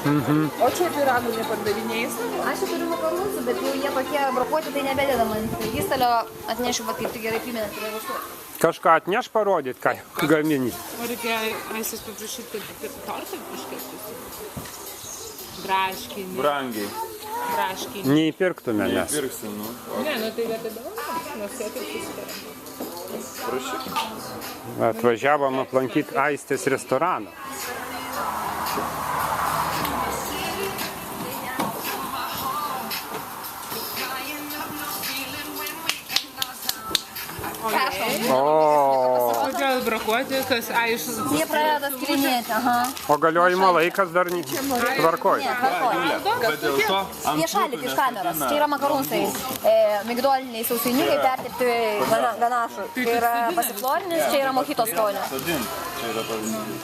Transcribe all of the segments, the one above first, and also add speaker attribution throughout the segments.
Speaker 1: O čia pyragų nepardavinėjai savo?
Speaker 2: Aš jau turiu makarūnų, bet jau jie tokie brokuoti, tai nebededama ant registalio atnešiu, va kaip tu gerai priminėt, tai važiuoju.
Speaker 3: Kažką atneš parodyt, ką gamini.
Speaker 1: O reikia Aistės paprašyti tortą iškepti. Braškinį.
Speaker 4: Brangiai.
Speaker 1: Braškinį.
Speaker 3: Neįpirktume mes.
Speaker 4: Neįpirksim, nu.
Speaker 1: Ne, nu tai vietoj dovanos, nors jie taip susitarė.
Speaker 4: Prašyk.
Speaker 3: Atvažiavom aplankyti Aistės restoraną.
Speaker 1: Kodėl brakuoti, kas aišku?
Speaker 2: Jie pradeda skilinėti, aha.
Speaker 3: O galiojimo laikas dar tvarkoj.
Speaker 4: Bet dėl to
Speaker 2: Jie šalit iš kameros. Čia yra makarūnsai, migdoliniai sausainiukai pertirpti ganašų. Tai yra pasiflorinis, čia yra mojito skonio.
Speaker 4: Sodint. Čia yra pavyzdys.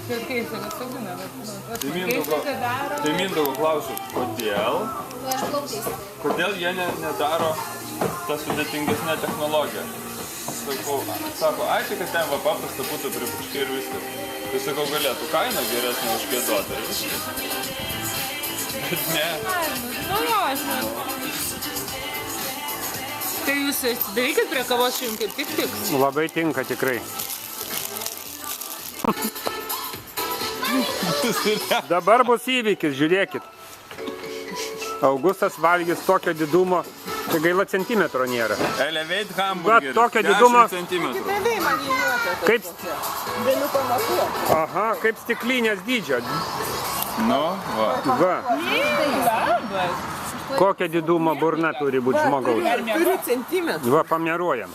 Speaker 1: Ir kaip tai sodina?
Speaker 4: Tai Mindaugo klausiu, kodėl jie nedaro tą sudėtingesnę technologiją? Sako, ai, tai kad ten va paprasta būtų pripuršti ir viskas. Tai sakau, galėtų kaina geresnė už kėduotą ir viskas. Bet ne.
Speaker 1: Nu jo, aš manau. Tai jūs darykit prie kavos jums kaip tik tiks?
Speaker 3: Labai tinka tikrai. Dabar bus įvykis, žiūrėkit. Augustas valgys tokio didumo, tai gaila centimetro nėra.
Speaker 4: Elevate hamburgeris.
Speaker 3: Bet tokio didumo.
Speaker 4: 10 centimetrų.
Speaker 1: Bėdai man įjuota.
Speaker 3: Kaip,
Speaker 1: Galiu pamatuoti.
Speaker 3: aha, kaip stiklinės dydžio.
Speaker 4: Nu, va.
Speaker 3: Va,
Speaker 1: Labas.
Speaker 3: kokia didumo burna turi būti žmogaus.
Speaker 1: Turiu centimetrų.
Speaker 3: Va, pamieruojam.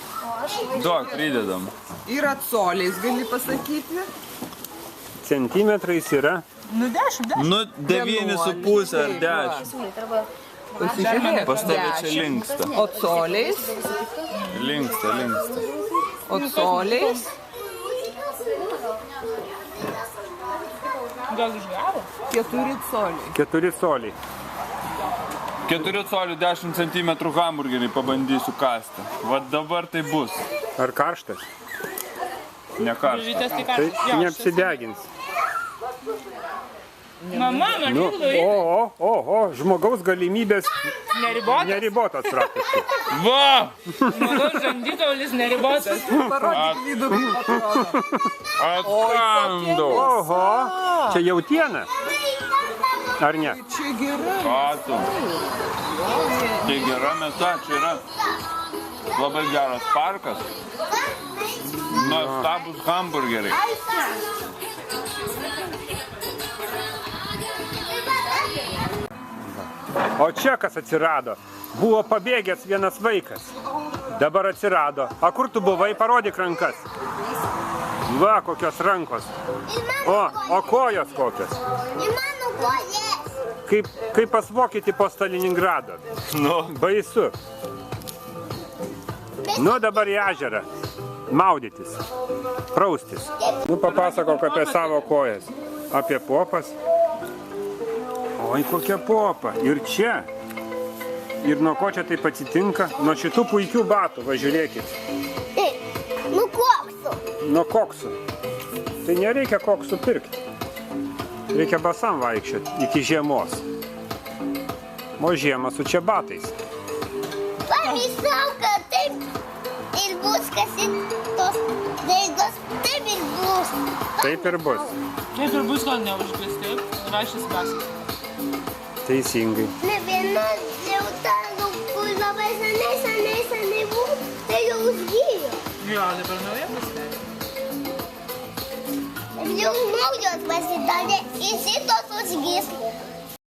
Speaker 4: Duok, pridedam.
Speaker 1: Yra coliais, gali pasakyti.
Speaker 3: Centimetrais yra.
Speaker 1: Nu 10.
Speaker 4: Nu, 9,5 ar 10.
Speaker 1: Pasižiūrėk.
Speaker 4: Pas tave čia linksta.
Speaker 1: O coliais?
Speaker 4: Linksta.
Speaker 1: O coliais? Gal išgavo? 4 coliai.
Speaker 3: 4 coliai.
Speaker 4: 4 colių 10 centimetrų hamburgerį pabandysiu kasti. Vat dabar tai bus.
Speaker 3: Ar karštas?
Speaker 4: Ne karštas.
Speaker 3: Tai neapsidegins.
Speaker 1: Mama, man
Speaker 3: Nu, o, žmogaus galimybės
Speaker 1: neribotas.
Speaker 3: neribotas praktiškai.
Speaker 4: Va!
Speaker 1: Žmogaus žandikaulis neribotas.
Speaker 4: At-
Speaker 1: Vidų kaip atrodo.
Speaker 4: Atkandau.
Speaker 3: Oho, čia jautiena. Ar ne?
Speaker 1: Čia gerai.
Speaker 4: Atų. Tai gera mėsa, čia yra labai geras parkas. Nuostabus hamburgeriai.
Speaker 3: O čia kas atsirado? Buvo pabėgęs vienas vaikas. Dabar atsirado. A kur tu buvai? Parodyk rankas. Va, kokios rankos. O kojos kokios. Kaip pas vokietį po Staliningradą.
Speaker 4: Nu,
Speaker 3: Baisu. Nu, dabar į ežerą. Maudytis. Praustis. Nu, papasakok apie savo kojas. Apie popas. Oi, kokia popa. Ir čia. Ir nuo ko čia taip atsitinka? Nuo šitų puikių batų, va žiūrėkit.
Speaker 5: Nu koksų.
Speaker 3: Nuo koksų. Tai nereikia koksų pirkti. Reikia basam vaikščioti iki žiemos. O žiemą su čia batais.
Speaker 5: Pavisau, kad taip ir bus, kas ir tos daigos, taip ir bus.
Speaker 3: Taip ir bus.
Speaker 1: Taip ir bus, gal neužklis, taip? Rašys basas.
Speaker 3: Teisingai.
Speaker 5: Ne viena jau ta, kur labai seniai buvo, tai jau užgijo.
Speaker 1: Jo, dabar nauja pasidarė.
Speaker 5: Jau naujos pasidarė ir šitos užgis.